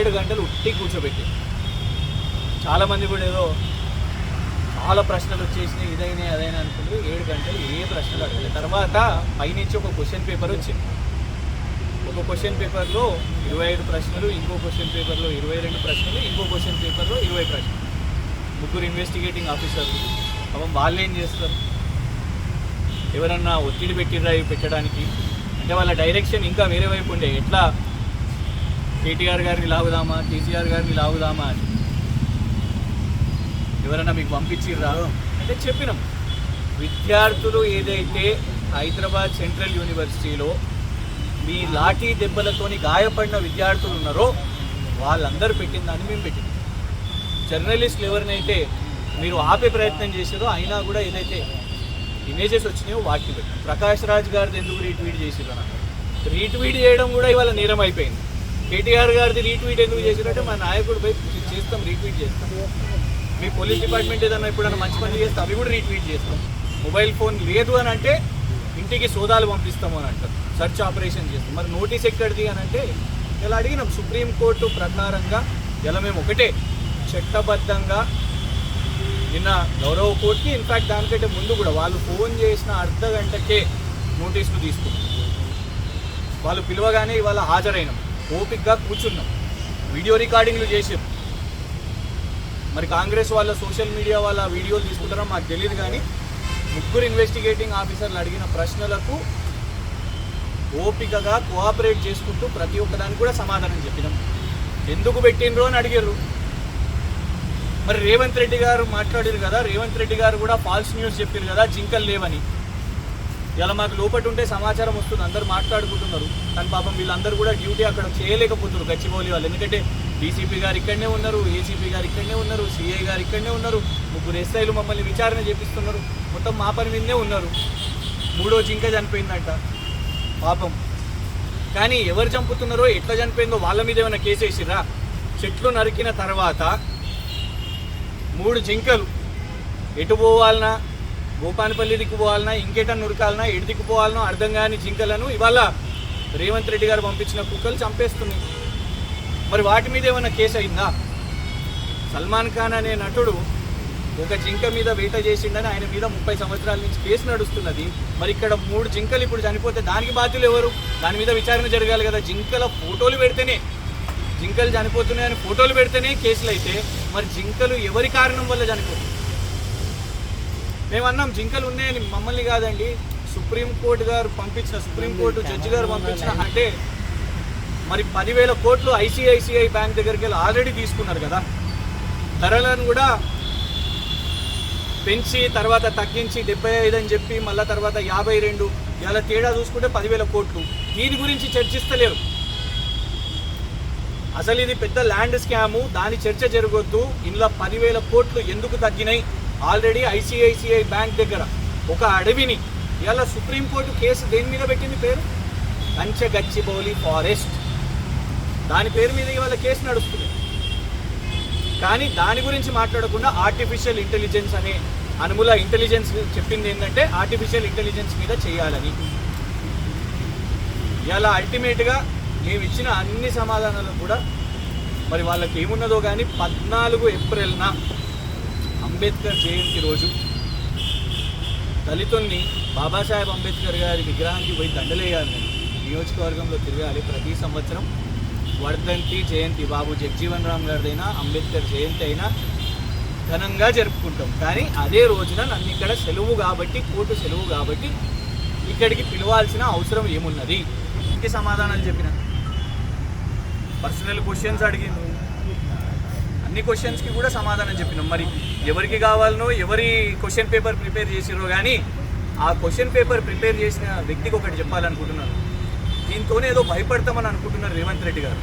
7 గంటలు ఉట్టి కూర్చోబెట్టి చాలామంది కూడా ఏదో చాలా ప్రశ్నలు వచ్చేసినాయి, ఇదైనా అదైనా అనుకుంటూ 7 గంటలు ఏ ప్రశ్నలు అడగలేదు. తర్వాత పైనుంచి ఒక క్వశ్చన్ పేపర్ వచ్చింది. ఒక క్వశ్చన్ పేపర్లో 25 ప్రశ్నలు, ఇంకో క్వశ్చన్ పేపర్లో 22 ప్రశ్నలు, ఇంకో క్వశ్చన్ పేపర్లో 20 ప్రశ్నలు. 3 ఇన్వెస్టిగేటింగ్ ఆఫీసర్లు. పాపం వాళ్ళు ఏం చేస్తారు? ఎవరన్నా ఒత్తిడి పెట్టిర్రా ఇవి పెట్టడానికి అంటే వాళ్ళ డైరెక్షన్ ఇంకా వేరే వైపు ఉండే, ఎట్లా కేటీఆర్ గారిని లాగుదామా, కేసీఆర్ గారిని లాగుదామా అని ఎవరన్నా మీకు పంపించిర్రా అంటే చెప్పినాం. విద్యార్థులు ఏదైతే హైదరాబాద్ సెంట్రల్ యూనివర్సిటీలో మీ లాఠీ దెబ్బలతోని గాయపడిన విద్యార్థులు ఉన్నారో వాళ్ళందరూ పెట్టిన దాన్ని మేము పెట్టినాం. జర్నలిస్టులు ఎవరినైతే మీరు ఆపే ప్రయత్నం చేసారో అయినా కూడా ఏదైతే ఇమేజెస్ వచ్చినాయో వాటిని పెట్టాం. ప్రకాష్ రాజ్ గారిది ఎందుకు రీట్వీట్ చేసిర్రు? రీట్వీట్ చేయడం కూడా ఇవాళ నేరం అయిపోయింది. కేటీఆర్ గారిది రీట్వీట్ ఎందుకు చేసిరంటే మా నాయకుడు పోయి చేస్తాం, రీట్వీట్ చేస్తాం. మీ పోలీస్ డిపార్ట్మెంట్ ఏదన్నా ఎప్పుడైనా మంచి పని చేస్తే అవి కూడా రీట్వీట్ చేస్తాం. మొబైల్ ఫోన్ లేదు అని అంటే ఇంటికి సోదాలు పంపిస్తాము అని అంటారు, సెర్చ్ ఆపరేషన్ చేస్తాం. మరి నోటీస్ ఎక్కడిది అని అంటే ఇలా అడిగినాం. సుప్రీంకోర్టు ప్రకారంగా ఇలా మేము ఒకటే చట్టబద్ధంగా నిన్న గౌరవ కోర్టుకి ఇన్ఫ్యాక్ట్ దానికంటే ముందు కూడా వాళ్ళు ఫోన్ చేసిన అర్ధ గంటకే నోటీసులు తీసుకున్నాం. వాళ్ళు పిలవగానే ఇవాళ హాజరైనాం, ఓపిక్గా కూర్చున్నాం, వీడియో రికార్డింగ్లు చేసాం. మరి కాంగ్రెస్ వాళ్ళ సోషల్ మీడియా వాళ్ళ వీడియోలు తీసుకుంటారో మాకు తెలియదు, కానీ 3 ఇన్వెస్టిగేటింగ్ ఆఫీసర్లు అడిగిన ప్రశ్నలకు ఓపికగా కోఆపరేట్ చేసుకుంటూ ప్రతి ఒక్కదానికి కూడా సమాధానం చెప్పినాం. ఎందుకు పెట్టినరో అని అడిగారు. మరి రేవంత్ రెడ్డి గారు మాట్లాడారు కదా, రేవంత్ రెడ్డి గారు కూడా ఫాల్స్ న్యూస్ చెప్పారు కదా జింకలు లేవని. ఇలా మాకు లోపల ఉంటే సమాచారం వస్తుంది, అందరూ మాట్లాడుకుంటున్నారు. కానీ పాపం వీళ్ళందరూ కూడా డ్యూటీ అక్కడ చేయలేకపోతున్నారు గచ్చిబౌలి వాళ్ళు. ఎందుకంటే డీసీపీ గారు ఇక్కడనే ఉన్నారు, ఏసీపీ గారు ఇక్కడనే ఉన్నారు, సిఐ గారు ఇక్కడనే ఉన్నారు, 3 ఎస్ఐలు మమ్మల్ని విచారణ చేపిస్తున్నారు, మొత్తం మా పని మీదనే ఉన్నారు. 3వ జింక చనిపోయిందంట పాపం. కానీ ఎవరు చంపుతున్నారో ఎట్లా చనిపోయిందో వాళ్ళ మీద ఏమైనా కేసు వేసిర్రా? చెట్లు నరికిన తర్వాత 3 జింకలు ఎటు పోవాలన్నా, గోపానపల్లి దిక్కు పోవాలన్నా, ఇంకేటన్నా ఉరకాలన్నా, ఎటు దిక్కు పోవాలనో అర్థం కాని జింకలను ఇవాళ రేవంత్ రెడ్డి గారు పంపించిన కుక్కలు చంపేస్తున్నాయి. మరి వాటి మీద ఏమైనా కేసు అయిందా? సల్మాన్ ఖాన్ అనే నటుడు ఒక జింక మీద వేట చేసిండని ఆయన మీద 30 సంవత్సరాల నుంచి కేసు నడుస్తున్నది. మరి ఇక్కడ 3 జింకలు ఇప్పుడు చనిపోతే దానికి బాధ్యులు ఎవరు? దాని మీద విచారణ జరగాలి కదా. జింకల ఫోటోలు పెడితేనే, జింకలు చనిపోతున్నాయని ఫోటోలు పెడితేనే కేసులు అయితే మరి జింకలు ఎవరి కారణం వల్ల చనిపోతుంది? మేము అన్నాం జింకలు ఉన్నాయని, మమ్మల్ని కాదండి, సుప్రీంకోర్టు గారు పంపించిన, సుప్రీంకోర్టు జడ్జి గారు పంపించిన. అంటే మరి 10,000 కోట్లు ఐసిఐసిఐ బ్యాంక్ దగ్గరికి వెళ్ళి ఆల్రెడీ తీసుకున్నారు కదా. ధరలను కూడా పెంచి తర్వాత తగ్గించి 75 అని చెప్పి మళ్ళీ తర్వాత 52, ఇలా తేడా చూసుకుంటే 10,000 కోట్లు. దీని గురించి చర్చిస్తలేరు. అసలు ఇది పెద్ద ల్యాండ్ స్కాము, దాని చర్చ జరగొద్దు. ఇందులో 10,000 కోట్లు ఎందుకు తగ్గినాయి? ఆల్రెడీ ఐసిఐసిఐ బ్యాంక్ దగ్గర ఒక అడవిని ఇలా సుప్రీంకోర్టు కేసు దేని మీద పెట్టింది? పేరు కంచగచ్చిబౌలి ఫారెస్ట్, దాని పేరు మీద ఇవాళ కేసు నడుస్తుంది. కానీ దాని గురించి మాట్లాడకుండా ఆర్టిఫిషియల్ ఇంటెలిజెన్స్ అనే అనుముల ఇంటెలిజెన్స్ చెప్పింది ఏంటంటే ఆర్టిఫిషియల్ ఇంటెలిజెన్స్ మీద చేయాలని. ఇలా అల్టిమేట్గా మేము ఇచ్చిన అన్ని సమాధానాలు కూడా మరి వాళ్ళకి ఏమున్నదో కానీ 14 ఏప్రిల్న అంబేద్కర్ జయంతి రోజు దళితుల్ని బాబాసాహెబ్ అంబేద్కర్ గారి విగ్రహానికి పోయి దండలేయాలని నియోజకవర్గంలో తిరగాలి. ప్రతి సంవత్సరం వర్ధంతి జయంతి బాబు జగ్జీవన్ రామ్ గారిదైనా అంబేద్కర్ జయంతి అయినా ఘనంగా జరుపుకుంటాం. కానీ అదే రోజున నన్ను ఇక్కడ సెలవు కాబట్టి, కోర్టు సెలవు కాబట్టి ఇక్కడికి పిలవాల్సిన అవసరం ఏమున్నది? ఇంకే సమాధానాలు చెప్పిన, పర్సనల్ క్వశ్చన్స్ అడిగింది, అన్ని క్వశ్చన్స్కి కూడా సమాధానం చెప్పినాం. మరి ఎవరికి కావాలనో, ఎవరి క్వశ్చన్ పేపర్ ప్రిపేర్ చేసిరో కానీ ఆ క్వశ్చన్ పేపర్ ప్రిపేర్ చేసిన వ్యక్తికి ఒకటి చెప్పాలనుకుంటున్నాను. దీంతోనే ఏదో భయపడతామని అనుకుంటున్నారు రేవంత్ రెడ్డి గారు.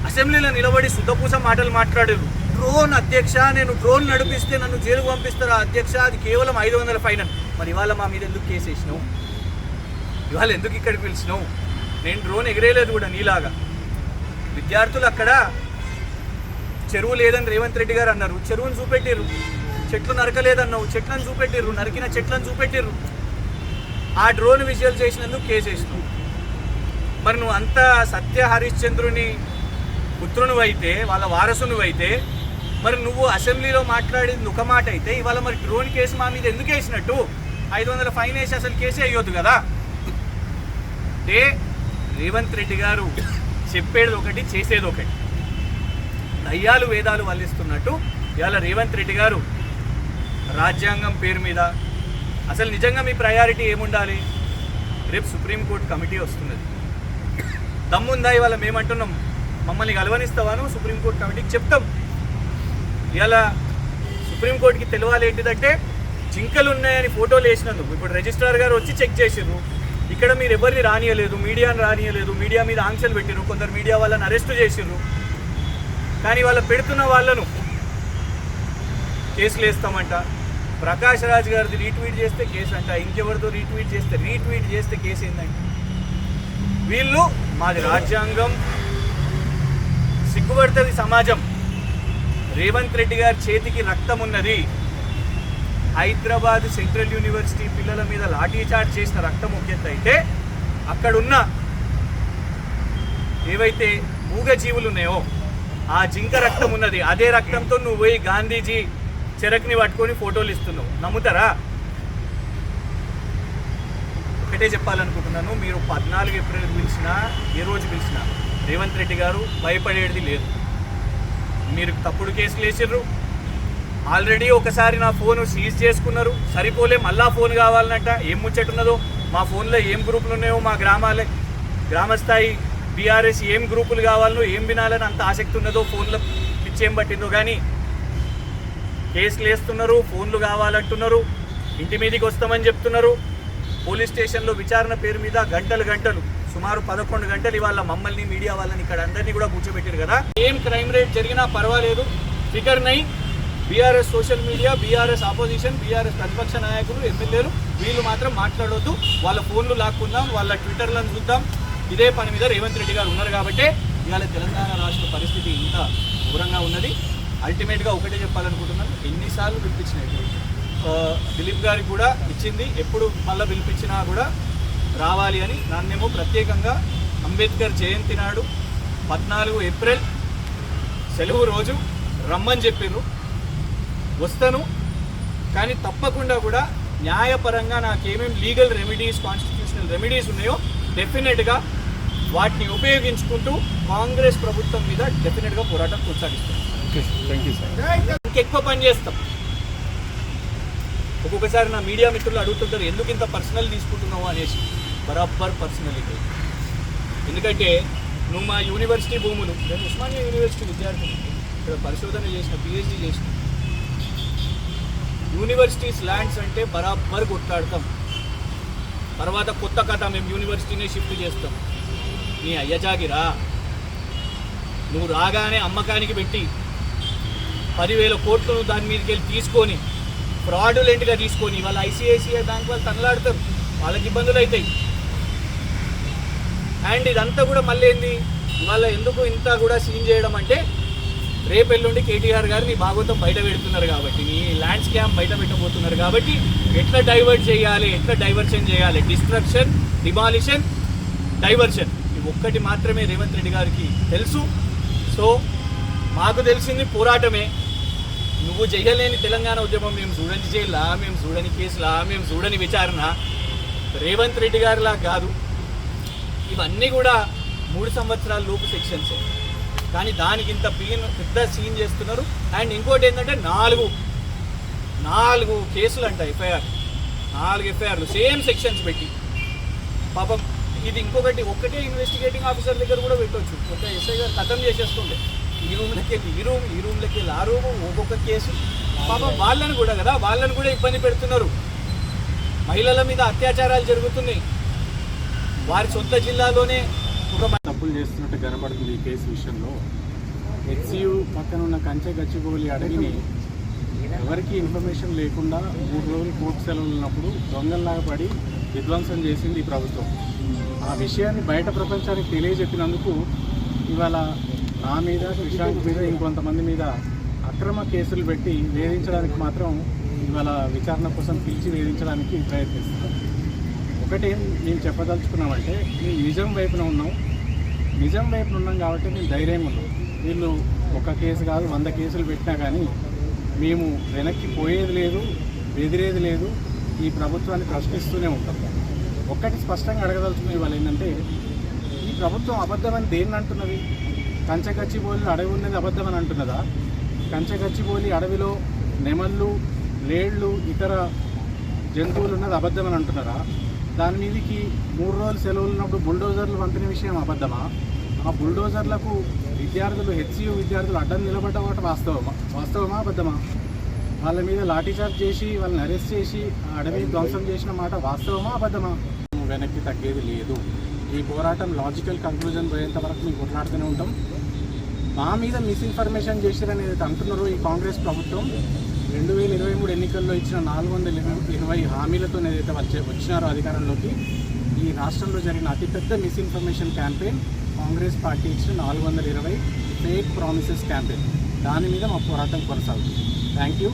అసెంబ్లీలో నిలబడి శుద్ధపూస మాటలు మాట్లాడారు. డ్రోన్ అధ్యక్ష, నేను డ్రోన్ నడిపిస్తే నన్ను జైలుకు పంపిస్తారా అధ్యక్ష, అది కేవలం 500 ఫైన్. మరి ఇవాళ మా మీద ఎందుకు కేసు వేసినావు? ఇవాళ ఎందుకు ఇక్కడికి పిలిచినావు? నేను డ్రోన్ ఎగిరేయలేదు కూడా నీలాగా. విద్యార్థులు అక్కడ చెరువు లేదని రేవంత్ రెడ్డి గారు అన్నారు, చెరువును చూపెట్టిర్రు. చెట్లు నరకలేదన్నావు, చెట్లను చూపెట్టిర్రు, నరికిన చెట్లను చూపెట్టిర్రు. ఆ డ్రోన్ విజువల్ చేసినందుకు కేసు వేసినావు. మరి నువ్వు అంతా సత్య హరిశ్చంద్రుని పుత్రునివైతే వాళ్ళ వారసునివైతే మరి నువ్వు అసెంబ్లీలో మాట్లాడింది ఒక మాట అయితే ఇవాళ మరి డ్రోన్ కేసు మా మీద ఎందుకు వేసినట్టు? 500 ఫైన్ వేసి అసలు కేసే అయ్యొద్దు కదా. అంటే రేవంత్ రెడ్డి గారు చెప్పేది ఒకటి, చేసేది ఒకటి. దయ్యాలు వేదాలు వల్లిస్తున్నట్టు ఇవాళ రేవంత్ రెడ్డి గారు రాజ్యాంగం పేరు మీద అసలు నిజంగా మీ ప్రయారిటీ ఏముండాలి? రేపు సుప్రీంకోర్టు కమిటీ వస్తున్నది. దమ్ముందా ఇవాళ మేమంటున్నాం, మమ్మల్ని కలవనిస్తావాను సుప్రీంకోర్టు కమిటీకి చెప్తాం. ఇవాళ సుప్రీంకోర్టుకి తెలియాలి ఏంటిదంటే జింకలు ఉన్నాయని ఫోటోలు వేసినందుకు ఇప్పుడు రిజిస్ట్రార్ గారు వచ్చి చెక్ చేసిర్రు. ఇక్కడ మీరు ఎవరిని రానియలేదు, మీడియాని రానియలేదు, మీడియా మీద ఆంక్షలు పెట్టిర్రు, కొందరు మీడియా వాళ్ళని అరెస్ట్ చేసిర్రు. కానీ వాళ్ళ పెడుతున్న వాళ్ళను కేసులు వేస్తామంట. ప్రకాష్ రాజ్ గారిది రీట్వీట్ చేస్తే కేసు అంట, ఇంకెవరితో రీట్వీట్ చేస్తే కేసు ఏందంట. వీళ్ళు మాది రాజ్యాంగం, సిగ్గుపడుతుంది సమాజం. రేవంత్ రెడ్డి గారి చేతికి రక్తం ఉన్నది. హైదరాబాద్ సెంట్రల్ యూనివర్సిటీ పిల్లల మీద లాఠీచార్జ్ చేసిన రక్తం ముఖ్యత అయితే అక్కడున్న ఏవైతే మూగజీవులు ఉన్నాయో ఆ జింక రక్తం ఉన్నది. అదే రక్తంతో నువ్వు పోయి గాంధీజీ చెరకుని పట్టుకొని ఫోటోలు ఇస్తున్నావు. నమ్ముతారా? ఒకటే చెప్పాలనుకుంటున్నాను, మీరు 14 ఏప్రిల్ పిలిచినా ఏ రోజు పిలిచినా రేవంత్ రెడ్డి గారు భయపడేది లేదు. మీరు తప్పుడు కేసులు వేసిర్రు. ఆల్రెడీ ఒకసారి నా ఫోన్ సీజ్ చేసుకున్నారు, సరిపోలే మళ్ళా ఫోన్ కావాలన్నట్ట. ఏం ముచ్చట్టున్నదో, మా ఫోన్లో ఏం గ్రూపులు ఉన్నాయో, మా గ్రామస్థాయి బీఆర్ఎస్ ఏం గ్రూపులు కావాలనో, ఏం వినాలని అంత ఆసక్తి ఉన్నదో, ఫోన్లో పిచ్చేం పట్టిందో. కానీ కేసులు వేస్తున్నారు, ఫోన్లు కావాలంటున్నారు, ఇంటి మీదకి వస్తామని చెప్తున్నారు. పోలీస్ స్టేషన్లో విచారణ పేరు మీద గంటలు సుమారు 11 గంటలు ఇవాళ మమ్మల్ని మీడియా వాళ్ళని ఇక్కడ అందరినీ కూడా కూర్చోబెట్టారు కదా. ఏం క్రైమ్ రేట్ జరిగినా పర్వాలేదు, ఫిగర్ నై. BRS social media, BRS opposition, BRS ప్రతిపక్ష నాయకులు, ఎమ్మెల్యేలు వీళ్ళు మాత్రం మాట్లాడొద్దు. వాళ్ళ ఫోన్లు లాక్కుందాం, వాళ్ళ ట్విట్టర్లను చూద్దాం. ఇదే పని మీద రేవంత్ రెడ్డి గారు ఉన్నారు కాబట్టి ఇవాళ తెలంగాణ రాష్ట్ర పరిస్థితి ఇంత ఘోరంగా ఉన్నది. అల్టిమేట్గా ఒకటే చెప్పాలనుకుంటున్నాను, ఎన్నిసార్లు పిలిపించినాయి దిలీప్ గారికి కూడా ఇచ్చింది, ఎప్పుడు మళ్ళీ పిలిపించినా కూడా రావాలి అని. నాన్నేమో ప్రత్యేకంగా అంబేద్కర్ జయంతి నాడు 14 ఏప్రిల్ సెలవు రోజు రమ్మని చెప్పారు. వస్తాను, కానీ తప్పకుండా కూడా న్యాయపరంగా నాకేమేమి లీగల్ రెమెడీస్, కాన్స్టిట్యూషనల్ రెమెడీస్ ఉన్నాయో డెఫినెట్గా వాటిని ఉపయోగించుకుంటూ కాంగ్రెస్ ప్రభుత్వం మీద డెఫినెట్గా పోరాటం కొనసాగిస్తాం. ఇంకెక్కువ పని చేస్తాం. ఒక్కొక్కసారి నా మీడియా మిత్రులు అడుగుతుంటారు ఎందుకు ఇంత పర్సనల్ తీసుకుంటున్నావు అనేసి. బరాబర్ పర్సనలిటీ. ఎందుకంటే నువ్వు మా యూనివర్సిటీ భూములు, నేను ఉస్మానియా యూనివర్సిటీ విద్యార్థిని, ఇక్కడ పరిశోధన చేసిన, పిహెచ్డీ చేసిన, యూనివర్సిటీస్ ల్యాండ్స్ అంటే బరాబర్ కొట్లాడతాం. తర్వాత కొత్త కథ, మేము యూనివర్సిటీనే షిఫ్ట్ చేస్తాం. నీ అయ్యజాగిరా, నువ్వు రాగానే అమ్మకానికి పెట్టి 10,000 కోట్లు దాని మీదకి వెళ్ళి తీసుకొని ఫ్రాడులెంట్గా తీసుకొని వాళ్ళ ఐసిఐసిఐ బ్యాంక్ వాళ్ళు తనలాడతారు, వాళ్ళకి ఇబ్బందులు అవుతాయి. అండ్ ఇదంతా కూడా మళ్ళీ ఏంది, ఇవాళ ఎందుకు ఇంత కూడా సీన్ చేయడం అంటే రేపు ఎల్లుండి కేటీఆర్ గారు నీ భాగవతం బయట పెడుతున్నారు కాబట్టి, నీ ల్యాండ్ స్కామ్ బయట పెట్టబోతున్నారు కాబట్టి ఎట్లా డైవర్ట్ చేయాలి, ఎట్లా డైవర్షన్ చేయాలి, డిస్ట్రక్షన్, డిమాలిషన్, డైవర్షన్, ఇవి ఒక్కటి మాత్రమే రేవంత్ రెడ్డి గారికి తెలుసు. సో మాకు తెలిసింది పోరాటమే. నువ్వు చేయలేని తెలంగాణ ఉద్యమం మేము చూడని జైలా, మేము చూడని కేసులా, మేము చూడని విచారణ రేవంత్ రెడ్డి గారిలా కాదు. ఇవన్నీ కూడా 3 సంవత్సరాల లోపు సెక్షన్సే, కానీ దానికి ఇంత పెద్ద సీన్ చేస్తున్నారు. అండ్ ఇంకోటి ఏంటంటే 4 కేసులు అంట, ఎఫ్ఐఆర్, 4 ఎఫ్ఐఆర్లు సేమ్ సెక్షన్స్ పెట్టి. పాపం ఇది ఇంకొకటి, ఒక్కటే ఇన్వెస్టిగేటింగ్ ఆఫీసర్ దగ్గర కూడా పెట్టవచ్చు. ఒక ఎస్ఐ గారు ఖతం చేసేస్తుండే, ఈ రూమ్లకి వెళ్ళి ఈ రూమ్లకి వెళ్ళి ఆ రూము, ఒక్కొక్క కేసు. పాపం వాళ్ళని కూడా కదా, వాళ్ళని కూడా ఇబ్బంది పెడుతున్నారు. మహిళల మీద అత్యాచారాలు జరుగుతున్నాయి. వారి సొంత జిల్లాలోనే ఒక తప్పులు చేస్తున్నట్టు కనపడుతుంది ఈ కేసు విషయంలో. హెచ్సియు పక్కన ఉన్న కంచె గచ్చిబౌలి అడవిని ఎవరికి ఇన్ఫర్మేషన్ లేకుండా 3 రోజులు కోర్టు సెలవులు ఉన్నప్పుడు దొంగల్లాగా పడి విధ్వంసం చేసింది ఈ ప్రభుత్వం. ఆ విషయాన్ని బయట ప్రపంచానికి తెలియజెప్పినందుకు ఇవాళ నా మీద, శ్రీశాంత్ మీద, ఇంకొంతమంది మీద అక్రమ కేసులు పెట్టి వేధించడానికి మాత్రం ఇవాళ విచారణ కోసం పిలిచి వేధించడానికి ప్రయత్నిస్తున్నాం. ఒకటి మేము చెప్పదలుచుకున్నామంటే, మేము నిజం వైపున ఉన్నాం కాబట్టి మేము ధైర్యంగా ఉన్నాం. వీళ్ళు ఒక కేసు కాదు 100 కేసులు పెట్టినా కానీ మేము వెనక్కి పోయేది లేదు, బెదిరేది లేదు, ఈ ప్రభుత్వాన్ని ప్రశ్నిస్తూనే ఉంటాం. ఒక్కటి స్పష్టంగా అడగదలుచుకునే వాళ్ళు ఏంటంటే, ఈ ప్రభుత్వం అబద్ధమని దేన్ని అంటున్నది? కంచగచ్చిబౌలి అడవి ఉన్నది అబద్ధమని అంటున్నదా? కంచగచ్చిబౌలి అడవిలో నెమళ్ళు, లేళ్ళు, ఇతర జంతువులు ఉన్నది అబద్ధమని అంటున్నారా? దాని మీదకి 3 రోజులు సెలవులు ఉన్నప్పుడు బుల్డోజర్లు పంపిన విషయం అబద్ధమా? ఆ బుల్డోజర్లకు విద్యార్థులు, హెచ్సియు విద్యార్థులు అడ్డం నిలబడ్డ వాస్తవమా అబద్ధమా? వాళ్ళ మీద లాఠీచార్జ్ చేసి వాళ్ళని అరెస్ట్ చేసి ఆ అడవిని ధ్వంసం చేసిన మాట వాస్తవమా అబద్ధమా? వెనక్కి తగ్గేది లేదు. ఈ పోరాటం లాజికల్ కంక్లూజన్ పోయేంత వరకు మేము కొట్లాడుతూనే ఉంటాం. మా మీద మిస్ఇన్ఫర్మేషన్ చేశారని ఏదైతే అంటున్నారో ఈ కాంగ్రెస్ ప్రభుత్వం 2023 ఎన్నికల్లో ఇచ్చిన 420 హామీలతో ఏదైతే వచ్చినారో అధికారంలోకి, ఈ రాష్ట్రంలో జరిగిన అతిపెద్ద మిస్ఇన్ఫర్మేషన్ క్యాంపెయిన్ కాంగ్రెస్ పార్టీ ఇచ్చిన 420 ఫేక్ ప్రామిసెస్ క్యాంపెయిన్. దాని మీద మా పోరాటం కొనసాగుతుంది. Thank you.